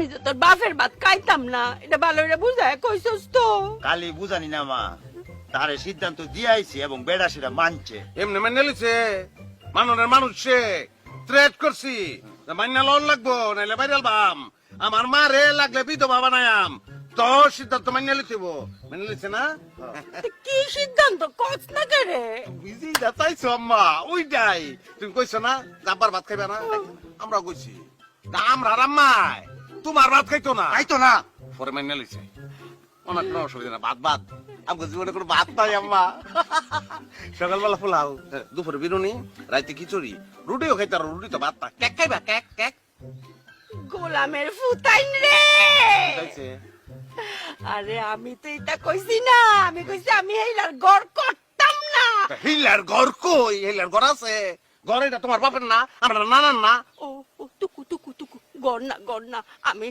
আমি তো তোর বাপের ভাত খাইতাম না, এটা ভালো করে বুঝায় কইছস তো। কালি বুঝানি না মা, তারে সিদ্ধান্ত দিয়ে আইছি এবং বেড়া সেটা মানছে। এমনি মেনে লিছে মানুষের মানুষ সে থ্রেট করছি মাইনা লোন লাগবো নাইলে বাইরাল বাম আমার মা রে লাগলে বিধবা বানায়াম তো সিদ্ধান্ত মাইনা লিখিব মেনে লিছে না কি সিদ্ধান্ত কস না করে? বুঝি না চাইছো আম্মা ওইটাই তুমি কইছো না জাব্বার ভাত খাইবে না আমরা কইছি না আমরা আম্মাই তোমার ভাত খাইতো না তাই তো না। পরে মাইনা লিছে অনেক কোনো অসুবিধা না ভাত ভাত আমাকে জীবনে কোনো ভাত নাই আম্মা সকালবেলা পোলাও দুপুরে বিরুনি রাইতে খিচুড়ি রুটিও খাইতে আর রুটি তো ভাত না কেক খাইবা কেক কেক গোলামের ফুতাইন রে। খাইছে আরে আমি তো এটা কইছি না, আমি কইছি আমি এইলার গড় করতাম না। হিলার ঘর কই হিলার ঘর আছে ঘর এটা তোমার বাপের না আমরা নানার না ও ও টুকু টুকু টুকু, গড় না গড় না, আমি